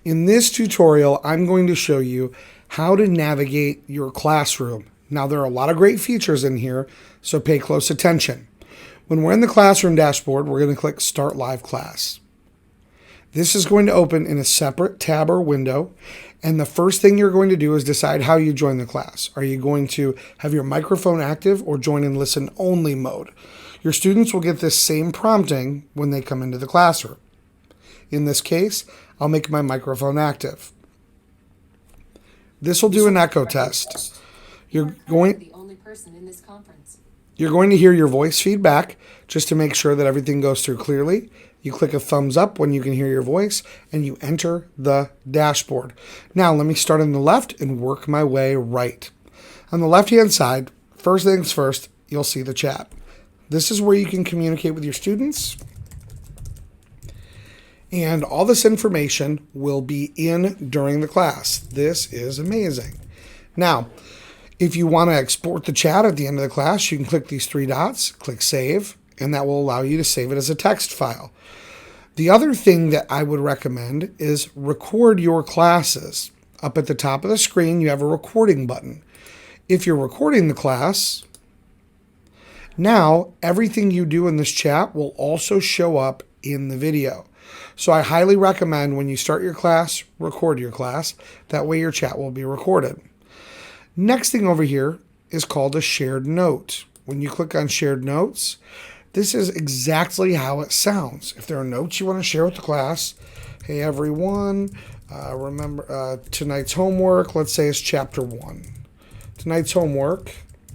In this tutorial, I'm going to show you how to navigate your classroom. Now, there are a lot of great features in here, so pay close attention. When we're in the classroom dashboard, we're going to click Start Live Class. This is going to open in a separate tab or window, and the first thing you're going to do is decide how you join the class. Are you going to have your microphone active or join in listen only mode? Your students will get this same prompting when they come into the classroom. In this case, I'll make my microphone active. This will do an echo test. You're going to hear your voice feedback just to make sure that everything goes through clearly. You click a thumbs up when you can hear your voice, and you enter the dashboard. Now, let me start on the left and work my way right. On the left-hand side, first things first, you'll see the chat. This is where you can communicate with your students, and all this information will be in during the class. This is amazing. Now, if you want to export the chat at the end of the class, you can click these three dots, click Save, and that will allow you to save it as a text file. The other thing that I would recommend is record your classes. Up at the top of the screen, you have a recording button. If you're recording the class, now everything you do in this chat will also show up in the video. So I highly recommend when you start your class, record your class. That way your chat will be recorded. Next thing over here is called a shared note. When you click on shared notes, this is exactly how it sounds. If there are notes you want to share with the class, hey everyone, remember tonight's homework, let's say it's chapter 1. Tonight's homework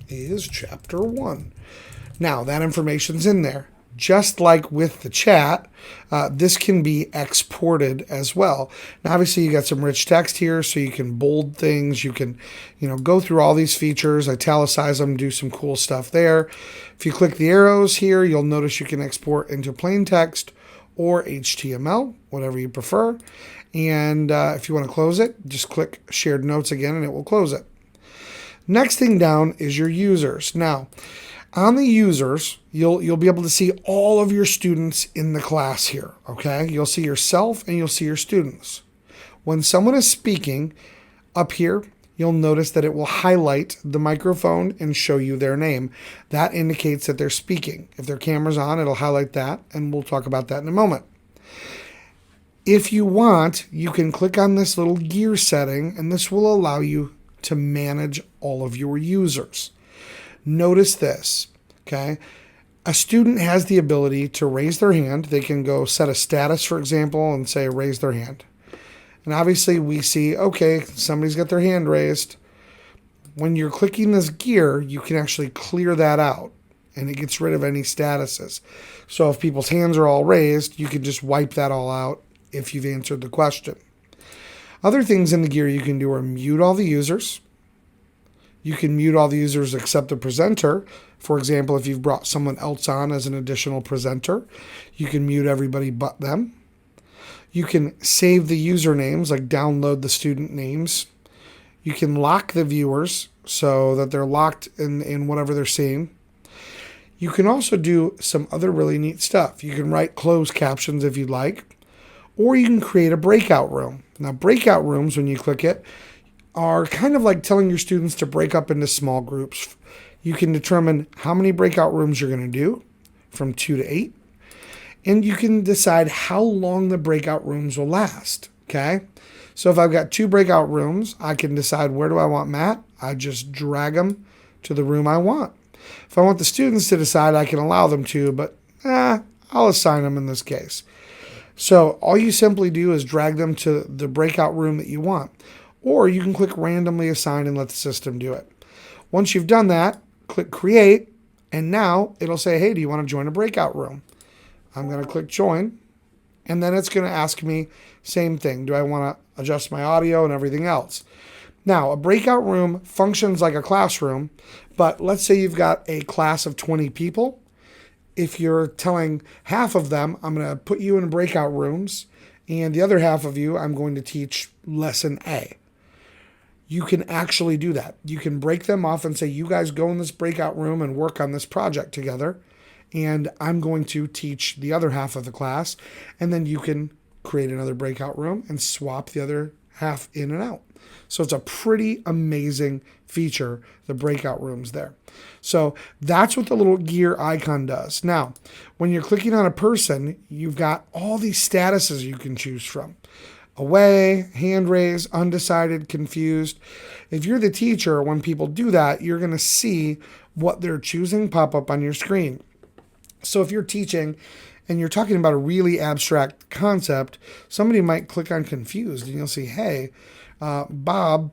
is chapter 1. Now that information's in there. Just like with the chat, this can be exported as well. Now, obviously, you got some rich text here, so you can bold things. You can, go through all these features, italicize them, do some cool stuff there. If you click the arrows here, you'll notice you can export into plain text or HTML, whatever you prefer. And if you want to close it, just click Shared Notes again, and it will close it. Next thing down is your users. Now, on the users, you'll be able to see all of your students in the class here, okay? You'll see yourself and you'll see your students. When someone is speaking, up here, you'll notice that it will highlight the microphone and show you their name. That indicates that they're speaking. If their camera's on, it'll highlight that, and we'll talk about that in a moment. If you want, you can click on this little gear setting, and this will allow you to manage all of your users. Notice this, okay? A student has the ability to raise their hand. They can go set a status, for example, and say raise their hand. And obviously we see, okay, somebody's got their hand raised. When you're clicking this gear, you can actually clear that out, and it gets rid of any statuses. So if people's hands are all raised, you can just wipe that all out if you've answered the question. Other things in the gear you can do are mute all the users. You can mute all the users except the presenter. For example, if you've brought someone else on as an additional presenter, you can mute everybody but them. You can save the usernames, like download the student names. You can lock the viewers so that they're locked in whatever they're seeing. You can also do some other really neat stuff. You can write closed captions if you'd like, or you can create a breakout room. Now, breakout rooms, when you click it, are kind of like telling your students to break up into small groups. You can determine how many breakout rooms you're going to do, from 2 to 8. And you can decide how long the breakout rooms will last, okay? So if I've got 2 breakout rooms, I can decide where do I want Matt. I just drag them to the room I want. If I want the students to decide, I can allow them to, but I'll assign them in this case. So all you simply do is drag them to the breakout room that you want. Or you can click randomly assign and let the system do it. Once you've done that, click create, and now it'll say, hey, do you want to join a breakout room? I'm going to click join, and then it's going to ask me, same thing, do I want to adjust my audio and everything else? Now, a breakout room functions like a classroom, but let's say you've got a class of 20 people. If you're telling half of them, I'm going to put you in breakout rooms, and the other half of you, I'm going to teach lesson A. You can actually do that. You can break them off and say, you guys go in this breakout room and work on this project together, and I'm going to teach the other half of the class, and then you can create another breakout room, and swap the other half in and out. So it's a pretty amazing feature, the breakout rooms there. So that's what the little gear icon does. Now, when you're clicking on a person, you've got all these statuses you can choose from. Away, hand raised, undecided, confused. If you're the teacher, when people do that, you're going to see what they're choosing pop up on your screen. So if you're teaching and you're talking about a really abstract concept, somebody might click on confused and you'll see, hey, Bob,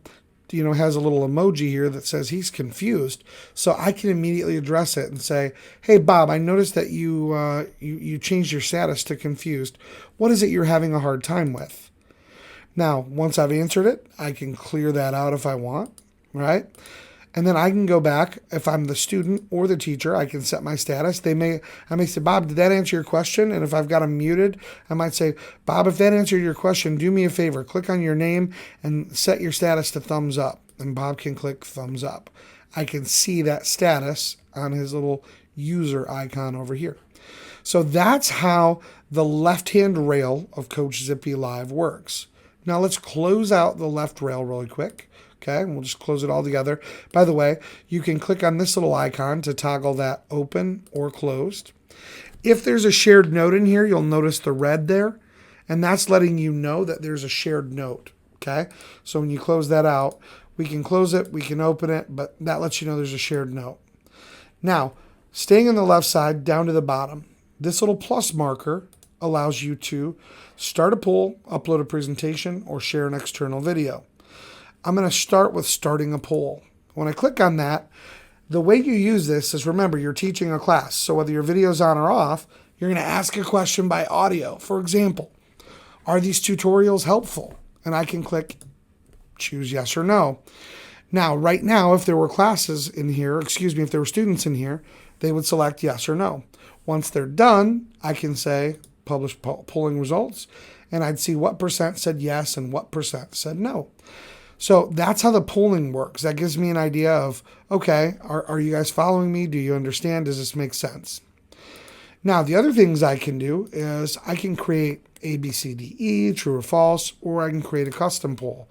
has a little emoji here that says he's confused. So I can immediately address it and say, hey, Bob, I noticed that you changed your status to confused. What is it you're having a hard time with? Now, once I've answered it, I can clear that out if I want, right? And then I can go back. If I'm the student or the teacher, I can set my status. I may say, Bob, did that answer your question? And if I've got them muted, I might say, Bob, if that answered your question, do me a favor. Click on your name and set your status to thumbs up. And Bob can click thumbs up. I can see that status on his little user icon over here. So that's how the left-hand rail of CoachZippy Live works. Now let's close out the left rail really quick. Okay, and we'll just close it all together. By the way, you can click on this little icon to toggle that open or closed. If there's a shared note in here, you'll notice the red there, and that's letting you know that there's a shared note. Okay, so when you close that out, we can close it, we can open it, but that lets you know there's a shared note. Now, staying on the left side, down to the bottom, this little plus marker allows you to start a poll, upload a presentation, or share an external video. I'm going to start with starting a poll. When I click on that, the way you use this is, remember, you're teaching a class. So whether your video's on or off, you're going to ask a question by audio. For example, are these tutorials helpful? And I can click choose yes or no. Now, right now, if there were classes in here, if there were students in here, they would select yes or no. Once they're done, I can say publish polling results, and I'd see what percent said yes and what percent said no. So that's how the polling works. That gives me an idea of, okay, are you guys following me? Do you understand? Does this make sense? Now, the other things I can do is I can create A, B, C, D, E, true or false, or I can create a custom poll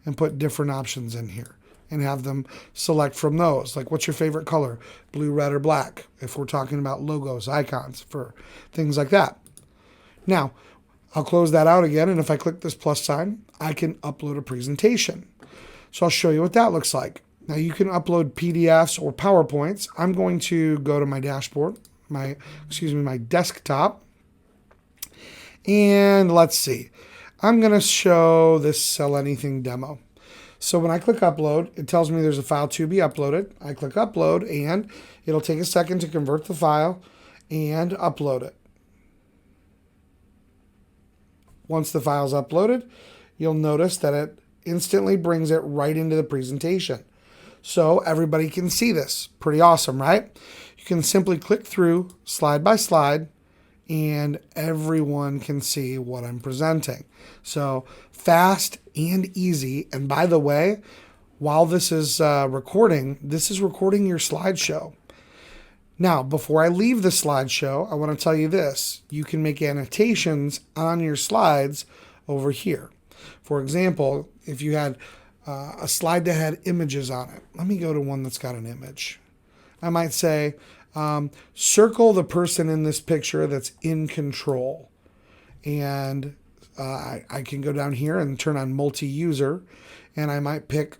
and put different options in here and have them select from those. Like, what's your favorite color? Blue, red, or black? If we're talking about logos, icons, for things like that. Now, I'll close that out again, and if I click this plus sign, I can upload a presentation. So I'll show you what that looks like. Now, you can upload PDFs or PowerPoints. I'm going to go to my dashboard, my desktop, and let's see. I'm going to show this Sell Anything demo. So when I click upload, it tells me there's a file to be uploaded. I click upload, and it'll take a second to convert the file and upload it. Once the file's uploaded, you'll notice that it instantly brings it right into the presentation. So everybody can see this. Pretty awesome, right? You can simply click through slide by slide, and everyone can see what I'm presenting. So fast and easy. And by the way, while this is recording your slideshow. Now, before I leave the slideshow, I want to tell you this. You can make annotations on your slides over here. For example, if you had a slide that had images on it. Let me go to one that's got an image. I might say, circle the person in this picture that's in control. And I can go down here and turn on multi-user, and I might pick,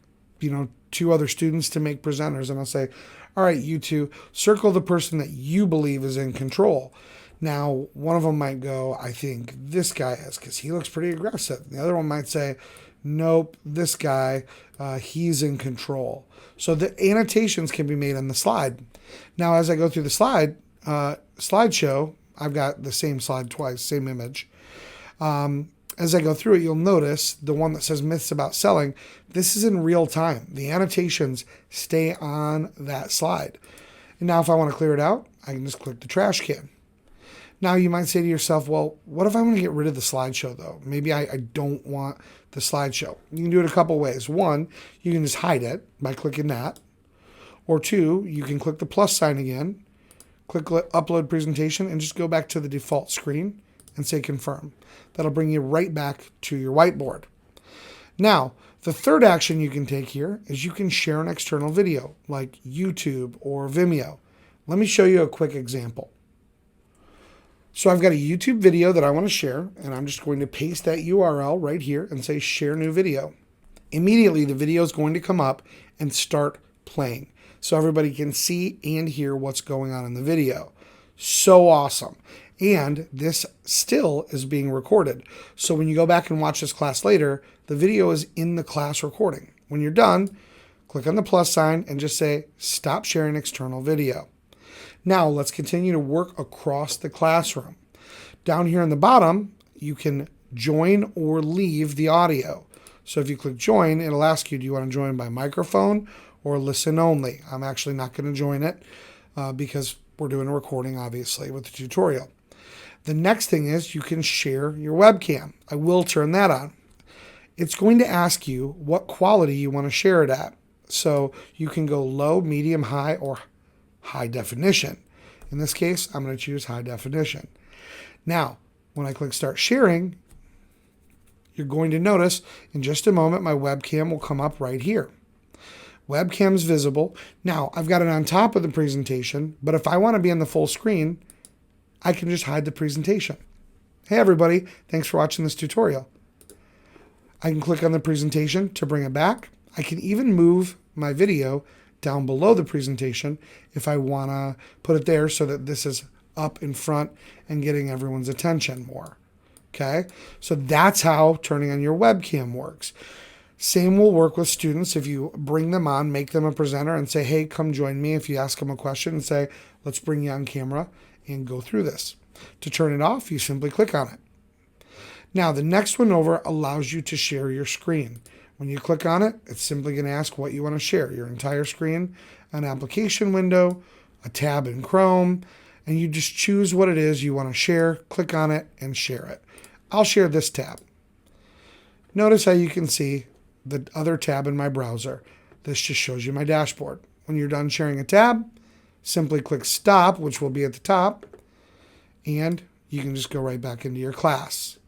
two other students to make presenters, and I'll say, all right, you two, circle the person that you believe is in control. Now, one of them might go, I think this guy is, because he looks pretty aggressive. The other one might say, nope, this guy, he's in control. So the annotations can be made on the slide. Now, as I go through the slideshow, I've got the same slide twice, same image. As I go through it, you'll notice the one that says myths about selling. This is in real time. The annotations stay on that slide. And now if I want to clear it out, I can just click the trash can. Now you might say to yourself, well, what if I want to get rid of the slideshow though? Maybe I don't want the slideshow. You can do it a couple ways. One, you can just hide it by clicking that. Or two, you can click the plus sign again, click upload presentation, and just go back to the default screen and say confirm. That'll bring you right back to your whiteboard. Now, the third action you can take here is you can share an external video like YouTube or Vimeo. Let me show you a quick example. So I've got a YouTube video that I want to share, and I'm just going to paste that URL right here and say share new video. Immediately, the video is going to come up and start playing so everybody can see and hear what's going on in the video. So awesome. And this still is being recorded. So when you go back and watch this class later, the video is in the class recording. When you're done, click on the plus sign and just say stop sharing external video. Now let's continue to work across the classroom. Down here on the bottom, you can join or leave the audio. So if you click join, it'll ask you, do you want to join by microphone or listen only? I'm actually not going to join it because we're doing a recording, obviously, with the tutorial. The next thing is you can share your webcam. I will turn that on. It's going to ask you what quality you want to share it at. So you can go low, medium, high, or high definition. In this case, I'm going to choose high definition. Now, when I click start sharing, you're going to notice in just a moment my webcam will come up right here. Webcam's visible. Now, I've got it on top of the presentation, but if I want to be on the full screen, I can just hide the presentation. Hey everybody, thanks for watching this tutorial. I can click on the presentation to bring it back. I can even move my video down below the presentation if I want to put it there so that this is up in front and getting everyone's attention more. Okay, so that's how turning on your webcam works. Same will work with students. If you bring them on, make them a presenter and say, hey, come join me. If you ask them a question and say, let's bring you on camera and go through this. To turn it off, you simply click on it. Now, the next one over allows you to share your screen. When you click on it, it's simply going to ask what you want to share, your entire screen, an application window, a tab in Chrome, and you just choose what it is you want to share, click on it, and share it. I'll share this tab. Notice how you can see the other tab in my browser. This just shows you my dashboard. When you're done sharing a tab, simply click stop, which will be at the top, and you can just go right back into your class.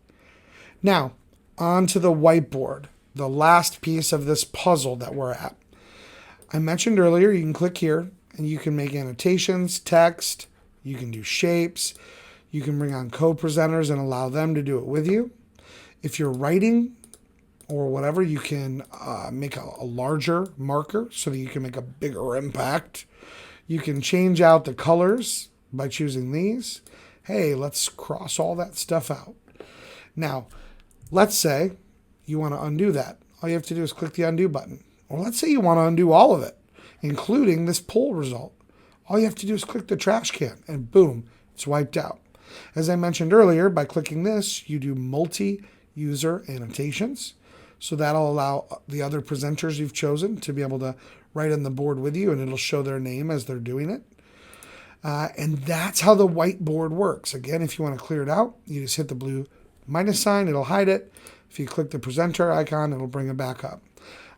Now, onto the whiteboard, the last piece of this puzzle that we're at. I mentioned earlier, you can click here and you can make annotations, text, you can do shapes, you can bring on co-presenters and allow them to do it with you. If you're writing or whatever, you can make a larger marker so that you can make a bigger impact. You can change out the colors by choosing these. Hey, let's cross all that stuff out. Now, let's say you want to undo that. All you have to do is click the undo button. Or let's say you want to undo all of it, including this poll result. All you have to do is click the trash can and boom, it's wiped out. As I mentioned earlier, by clicking this, you do multi-user annotations. So that'll allow the other presenters you've chosen to be able to write on the board with you, and it'll show their name as they're doing it. And that's how the whiteboard works. Again, if you want to clear it out, you just hit the blue minus sign, it'll hide it. If you click the presenter icon, it'll bring it back up.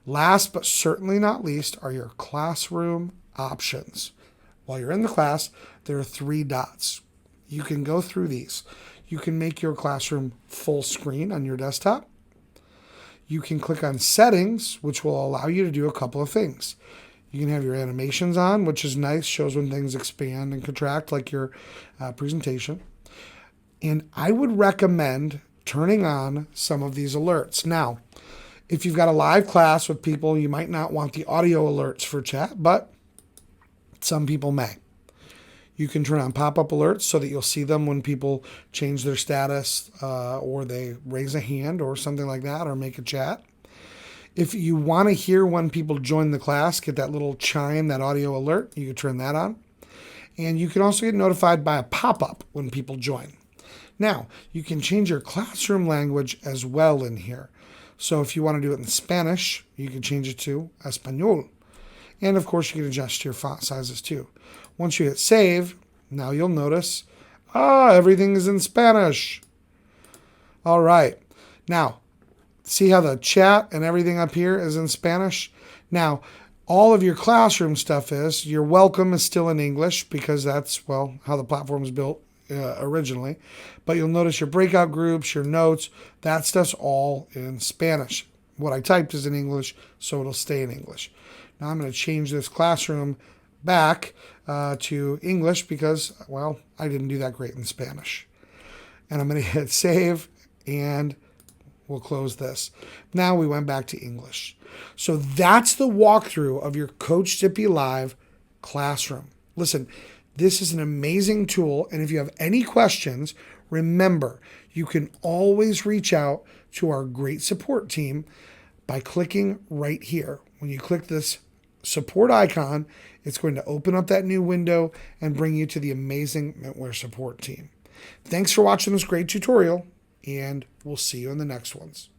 Last but certainly not least are your classroom options. While you're in the class, there are 3 dots. You can go through these. You can make your classroom full screen on your desktop. You can click on settings, which will allow you to do a couple of things. You can have your animations on, which is nice, shows when things expand and contract like your presentation. And I would recommend turning on some of these alerts. Now, if you've got a live class with people, you might not want the audio alerts for chat, but some people may. You can turn on pop-up alerts so that you'll see them when people change their status or they raise a hand or something like that or make a chat. If you want to hear when people join the class, get that little chime, that audio alert, you can turn that on. And you can also get notified by a pop-up when people join. Now, you can change your classroom language as well in here. So if you want to do it in Spanish, you can change it to Español. And of course, you can adjust your font sizes too. Once you hit save, now you'll notice, everything is in Spanish. All right. Now, see how the chat and everything up here is in Spanish? Now, all of your classroom stuff is, your welcome is still in English because that's, well, how the platform is built originally. But you'll notice your breakout groups, your notes, that stuff's all in Spanish. What I typed is in English, so it'll stay in English. Now I'm going to change this classroom back to English because, well, I didn't do that great in Spanish. And I'm going to hit save, and we'll close this. Now we went back to English. So that's the walkthrough of your CoachZippy Live classroom. Listen, this is an amazing tool, and if you have any questions, remember, you can always reach out to our great support team by clicking right here. When you click this support icon, it's going to open up that new window and bring you to the amazing Mintware support team. Thanks for watching this great tutorial, and we'll see you in the next ones.